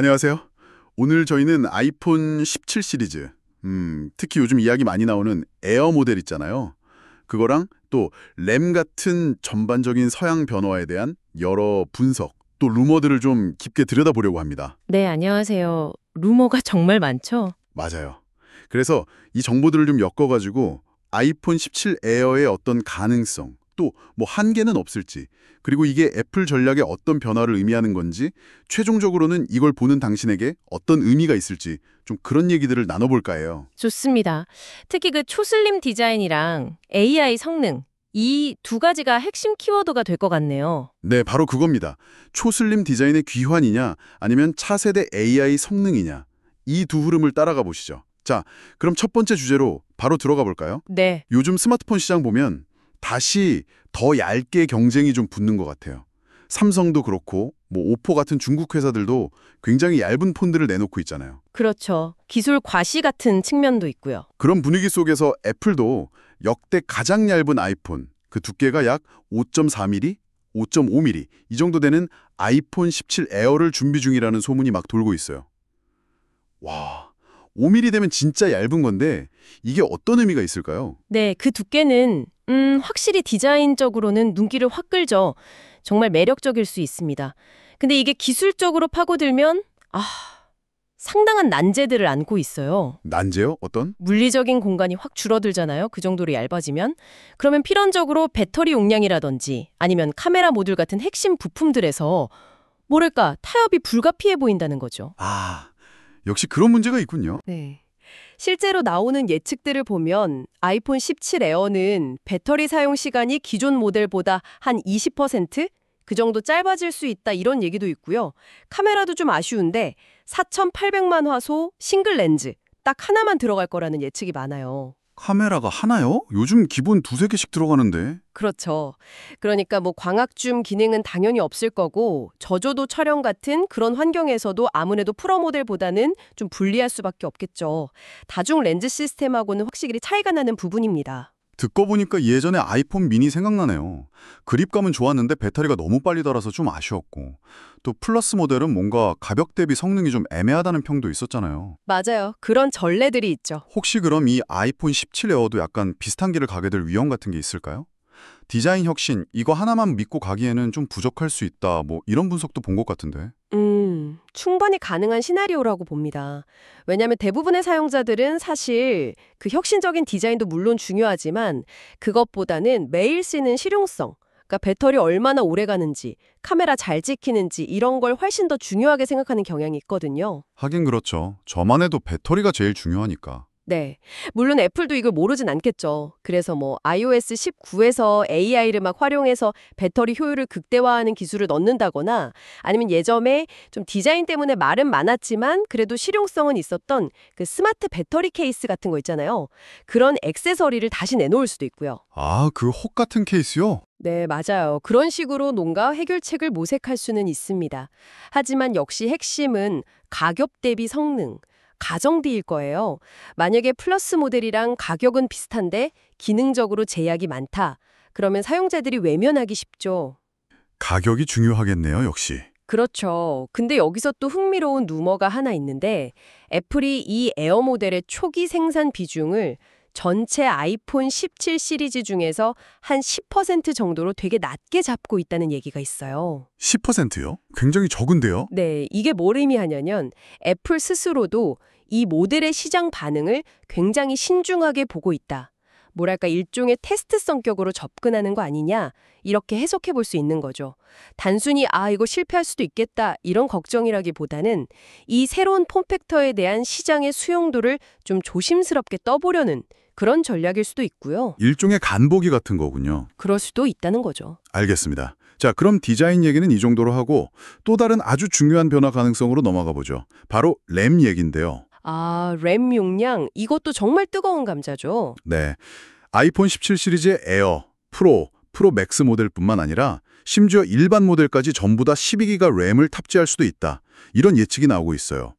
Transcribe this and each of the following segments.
안녕하세요. 오늘 저희는 아이폰 17 시리즈, 특히 요즘 이야기 많이 나오는 에어 모델 있잖아요. 그거랑 또 램 같은 전반적인 서양 변화에 대한 여러 분석, 또 루머들을 좀 깊게 들여다보려고 합니다. 네, 안녕하세요. 루머가 정말 많죠? 맞아요. 그래서 이 정보들을 좀 엮어가지고 아이폰 17 에어의 어떤 가능성, 또 뭐 한계는 없을지, 그리고 이게 애플 전략에 어떤 변화를 의미하는 건지, 최종적으로는 이걸 보는 당신에게 어떤 의미가 있을지 좀 그런 얘기들을 나눠볼까 해요. 좋습니다. 특히 그 초슬림 디자인이랑 AI 성능, 이 두 가지가 핵심 키워드가 될 것 같네요. 네, 바로 그겁니다. 초슬림 디자인의 귀환이냐, 아니면 차세대 AI 성능이냐, 이 두 흐름을 따라가 보시죠. 자, 그럼 첫 번째 주제로 바로 들어가 볼까요? 네, 요즘 스마트폰 시장 보면 다시 더 얇게 경쟁이 좀 붙는 것 같아요. 삼성도 그렇고 뭐 오포 같은 중국 회사들도 굉장히 얇은 폰들을 내놓고 있잖아요. 그렇죠. 기술 과시 같은 측면도 있고요. 그런 분위기 속에서 애플도 역대 가장 얇은 아이폰, 그 두께가 약 5.4mm, 5.5mm 이 정도 되는 아이폰 17 에어를 준비 중이라는 소문이 막 돌고 있어요. 와, 5mm 되면 진짜 얇은 건데 이게 어떤 의미가 있을까요? 네, 그 두께는 확실히 디자인적으로는 눈길을 확 끌죠. 정말 매력적일 수 있습니다. 근데 이게 기술적으로 파고들면 상당한 난제들을 안고 있어요. 난제요? 어떤? 물리적인 공간이 확 줄어들잖아요. 그 정도로 얇아지면. 그러면 필연적으로 배터리 용량이라든지 아니면 카메라 모듈 같은 핵심 부품들에서 뭐랄까 타협이 불가피해 보인다는 거죠. 아, 역시 그런 문제가 있군요. 네. 실제로 나오는 예측들을 보면 아이폰 17 에어는 배터리 사용 시간이 기존 모델보다 한 20%? 그 정도 짧아질 수 있다 이런 얘기도 있고요. 카메라도 좀 아쉬운데 4,800만 화소 싱글 렌즈 딱 하나만 들어갈 거라는 예측이 많아요. 카메라가 하나요? 요즘 기본 두세 개씩 들어가는데. 그렇죠. 그러니까 뭐 광학줌 기능은 당연히 없을 거고 저조도 촬영 같은 그런 환경에서도 아무래도 프로 모델보다는 좀 불리할 수밖에 없겠죠. 다중 렌즈 시스템하고는 확실히 차이가 나는 부분입니다. 듣고 보니까 예전에 아이폰 미니 생각나네요. 그립감은 좋았는데 배터리가 너무 빨리 닳아서 좀 아쉬웠고. 또 플러스 모델은 뭔가 가격 대비 성능이 좀 애매하다는 평도 있었잖아요. 맞아요. 그런 전례들이 있죠. 혹시 그럼 이 아이폰 17 에어도 약간 비슷한 길을 가게 될 위험 같은 게 있을까요? 디자인 혁신, 이거 하나만 믿고 가기에는 좀 부족할 수 있다, 뭐 이런 분석도 본 것 같은데. 충분히 가능한 시나리오라고 봅니다. 왜냐하면 대부분의 사용자들은 사실 그 혁신적인 디자인도 물론 중요하지만 그것보다는 매일 쓰는 실용성, 그러니까 배터리 얼마나 오래 가는지, 카메라 잘 찍히는지 이런 걸 훨씬 더 중요하게 생각하는 경향이 있거든요. 하긴 그렇죠. 저만 해도 배터리가 제일 중요하니까. 네. 물론 애플도 이걸 모르진 않겠죠. 그래서 뭐 iOS 19에서 AI를 막 활용해서 배터리 효율을 극대화하는 기술을 넣는다거나 아니면 예전에 좀 디자인 때문에 말은 많았지만 그래도 실용성은 있었던 그 스마트 배터리 케이스 같은 거 있잖아요. 그런 액세서리를 다시 내놓을 수도 있고요. 아, 그 혹 같은 케이스요? 네, 맞아요. 그런 식으로 뭔가 해결책을 모색할 수는 있습니다. 하지만 역시 핵심은 가격 대비 성능, 가성비일 거예요. 만약에 플러스 모델이랑 가격은 비슷한데 기능적으로 제약이 많다. 그러면 사용자들이 외면하기 쉽죠. 가격이 중요하겠네요, 역시. 그렇죠. 근데 여기서 또 흥미로운 루머가 하나 있는데 애플이 이 에어 모델의 초기 생산 비중을 전체 아이폰 17 시리즈 중에서 한 10% 정도로 되게 낮게 잡고 있다는 얘기가 있어요. 10%요? 굉장히 적은데요? 네, 이게 뭘 의미하냐면 애플 스스로도 이 모델의 시장 반응을 굉장히 신중하게 보고 있다. 뭐랄까 일종의 테스트 성격으로 접근하는 거 아니냐 이렇게 해석해 볼 수 있는 거죠. 단순히 이거 실패할 수도 있겠다 이런 걱정이라기보다는 이 새로운 폼팩터에 대한 시장의 수용도를 좀 조심스럽게 떠보려는 그런 전략일 수도 있고요. 일종의 간보기 같은 거군요. 그럴 수도 있다는 거죠. 알겠습니다. 자, 그럼 디자인 얘기는 이 정도로 하고 또 다른 아주 중요한 변화 가능성으로 넘어가 보죠. 바로 램 얘기인데요. 램 용량 이것도 정말 뜨거운 감자죠. 네, 아이폰 17 시리즈의 에어, 프로 맥스 모델뿐만 아니라 심지어 일반 모델까지 전부 다 12기가 램을 탑재할 수도 있다. 이런 예측이 나오고 있어요.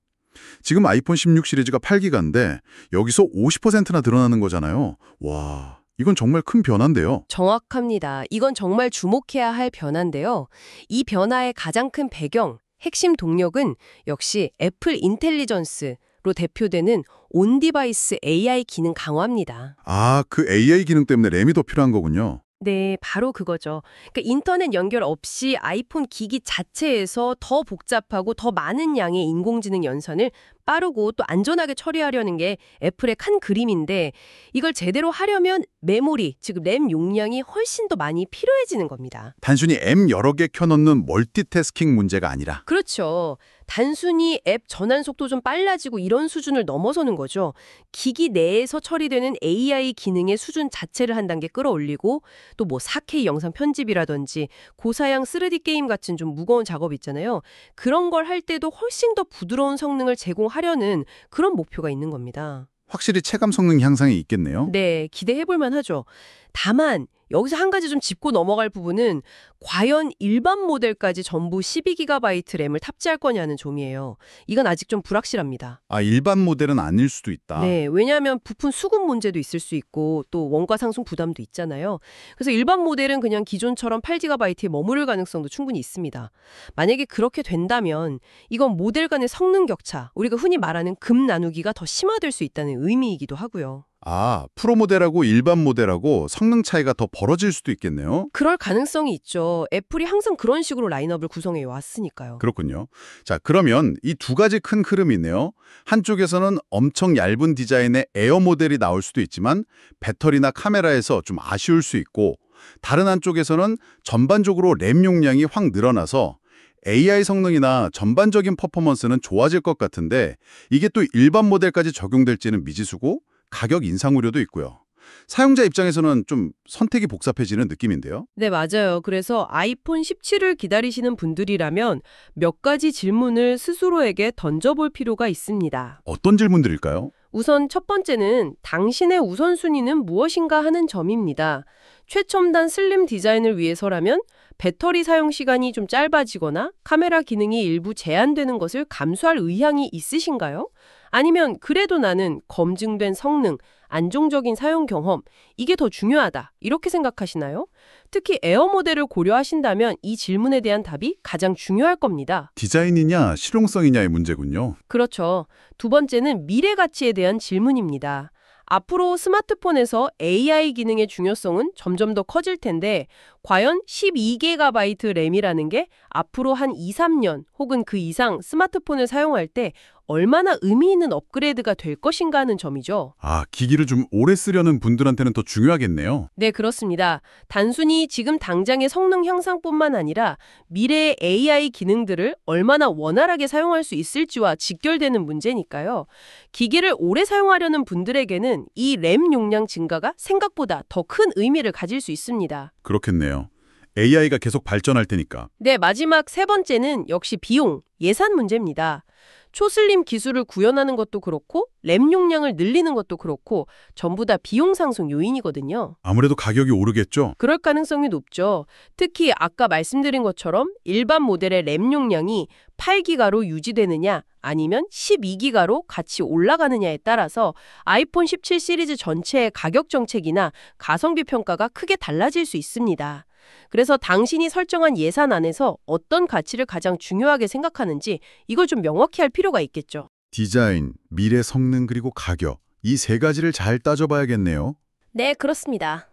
지금 아이폰 16 시리즈가 8기가인데 여기서 50%나 늘어나는 거잖아요. 와, 이건 정말 큰 변화인데요. 정확합니다. 이건 정말 주목해야 할 변화인데요. 이 변화의 가장 큰 배경, 핵심 동력은 역시 애플 인텔리전스로 대표되는 온디바이스 AI 기능 강화입니다. 아, 그 AI 기능 때문에 램이 더 필요한 거군요. 네, 바로 그거죠. 그러니까 인터넷 연결 없이 아이폰 기기 자체에서 더 복잡하고 더 많은 양의 인공지능 연산을 빠르고 또 안전하게 처리하려는 게 애플의 큰 그림인데 이걸 제대로 하려면 메모리, 즉 램 용량이 훨씬 더 많이 필요해지는 겁니다. 단순히 M 여러 개 켜놓는 멀티태스킹 문제가 아니라 그렇죠. 단순히 앱 전환 속도 좀 빨라지고 이런 수준을 넘어서는 거죠. 기기 내에서 처리되는 AI 기능의 수준 자체를 한 단계 끌어올리고 또 뭐 4K 영상 편집이라든지 고사양 3D 게임 같은 좀 무거운 작업 있잖아요. 그런 걸 할 때도 훨씬 더 부드러운 성능을 제공하려는 그런 목표가 있는 겁니다. 확실히 체감 성능 향상이 있겠네요. 네, 기대해볼 만하죠. 다만 여기서 한 가지 좀 짚고 넘어갈 부분은 과연 일반 모델까지 전부 12GB 램을 탑재할 거냐는 점이에요. 이건 아직 좀 불확실합니다. 아, 일반 모델은 아닐 수도 있다. 네, 왜냐하면 부품 수급 문제도 있을 수 있고 또 원가 상승 부담도 있잖아요. 그래서 일반 모델은 그냥 기존처럼 8GB에 머무를 가능성도 충분히 있습니다. 만약에 그렇게 된다면 이건 모델 간의 성능 격차, 우리가 흔히 말하는 금 나누기가 더 심화될 수 있다는 의미이기도 하고요. 아, 프로 모델하고 일반 모델하고 성능 차이가 더 벌어질 수도 있겠네요. 그럴 가능성이 있죠. 애플이 항상 그런 식으로 라인업을 구성해 왔으니까요. 그렇군요. 자, 그러면 이 두 가지 큰 흐름이 있네요. 한쪽에서는 엄청 얇은 디자인의 에어 모델이 나올 수도 있지만 배터리나 카메라에서 좀 아쉬울 수 있고 다른 한쪽에서는 전반적으로 램 용량이 확 늘어나서 AI 성능이나 전반적인 퍼포먼스는 좋아질 것 같은데 이게 또 일반 모델까지 적용될지는 미지수고 가격 인상 우려도 있고요. 사용자 입장에서는 좀 선택이 복잡해지는 느낌인데요. 네, 맞아요. 그래서 아이폰 17을 기다리시는 분들이라면 몇 가지 질문을 스스로에게 던져볼 필요가 있습니다. 어떤 질문들일까요? 우선 첫 번째는 당신의 우선순위는 무엇인가 하는 점입니다. 최첨단 슬림 디자인을 위해서라면 배터리 사용 시간이 좀 짧아지거나 카메라 기능이 일부 제한되는 것을 감수할 의향이 있으신가요? 아니면 그래도 나는 검증된 성능, 안정적인 사용 경험, 이게 더 중요하다. 이렇게 생각하시나요? 특히 에어 모델을 고려하신다면 이 질문에 대한 답이 가장 중요할 겁니다. 디자인이냐 실용성이냐의 문제군요. 그렇죠. 두 번째는 미래 가치에 대한 질문입니다. 앞으로 스마트폰에서 AI 기능의 중요성은 점점 더 커질 텐데 과연 12GB 램이라는 게 앞으로 한 2, 3년 혹은 그 이상 스마트폰을 사용할 때 얼마나 의미 있는 업그레이드가 될 것인가 하는 점이죠. 아, 기기를 좀 오래 쓰려는 분들한테는 더 중요하겠네요. 네, 그렇습니다. 단순히 지금 당장의 성능 향상뿐만 아니라 미래의 AI 기능들을 얼마나 원활하게 사용할 수 있을지와 직결되는 문제니까요. 기기를 오래 사용하려는 분들에게는 이 램 용량 증가가 생각보다 더 큰 의미를 가질 수 있습니다. 그렇겠네요. AI가 계속 발전할 테니까. 네, 마지막 세 번째는 역시 비용, 예산 문제입니다. 초슬림 기술을 구현하는 것도 그렇고 램 용량을 늘리는 것도 그렇고 전부 다 비용 상승 요인이거든요. 아무래도 가격이 오르겠죠? 그럴 가능성이 높죠. 특히 아까 말씀드린 것처럼 일반 모델의 램 용량이 8기가로 유지되느냐 아니면 12기가로 같이 올라가느냐에 따라서 아이폰 17 시리즈 전체의 가격 정책이나 가성비 평가가 크게 달라질 수 있습니다. 그래서 당신이 설정한 예산 안에서 어떤 가치를 가장 중요하게 생각하는지 이걸 좀 명확히 할 필요가 있겠죠. 디자인, 미래 성능 그리고 가격. 이 세 가지를 잘 따져봐야겠네요. 네, 그렇습니다.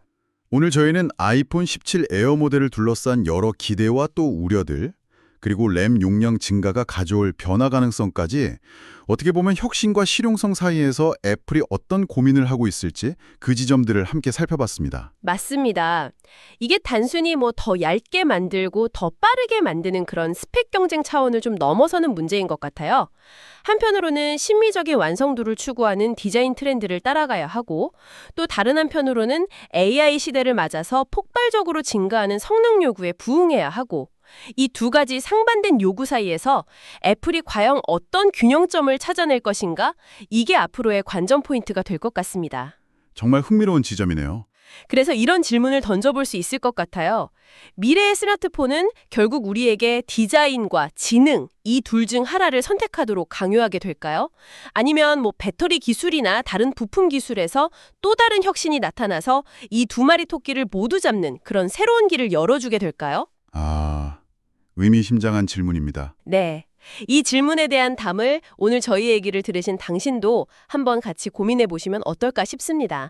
오늘 저희는 아이폰 17 에어 모델을 둘러싼 여러 기대와 또 우려들, 그리고 램 용량 증가가 가져올 변화 가능성까지 어떻게 보면 혁신과 실용성 사이에서 애플이 어떤 고민을 하고 있을지 그 지점들을 함께 살펴봤습니다. 맞습니다. 이게 단순히 뭐 더 얇게 만들고 더 빠르게 만드는 그런 스펙 경쟁 차원을 좀 넘어서는 문제인 것 같아요. 한편으로는 심미적인 완성도를 추구하는 디자인 트렌드를 따라가야 하고 또 다른 한편으로는 AI 시대를 맞아서 폭발적으로 증가하는 성능 요구에 부응해야 하고 이 두 가지 상반된 요구 사이에서 애플이 과연 어떤 균형점을 찾아낼 것인가? 이게 앞으로의 관전 포인트가 될 것 같습니다. 정말 흥미로운 지점이네요. 그래서 이런 질문을 던져볼 수 있을 것 같아요. 미래의 스마트폰은 결국 우리에게 디자인과 지능, 이 둘 중 하나를 선택하도록 강요하게 될까요? 아니면 뭐 배터리 기술이나 다른 부품 기술에서 또 다른 혁신이 나타나서 이 두 마리 토끼를 모두 잡는 그런 새로운 길을 열어주게 될까요? 아, 의미심장한 질문입니다. 네. 이 질문에 대한 답을 오늘 저희 얘기를 들으신 당신도 한번 같이 고민해 보시면 어떨까 싶습니다.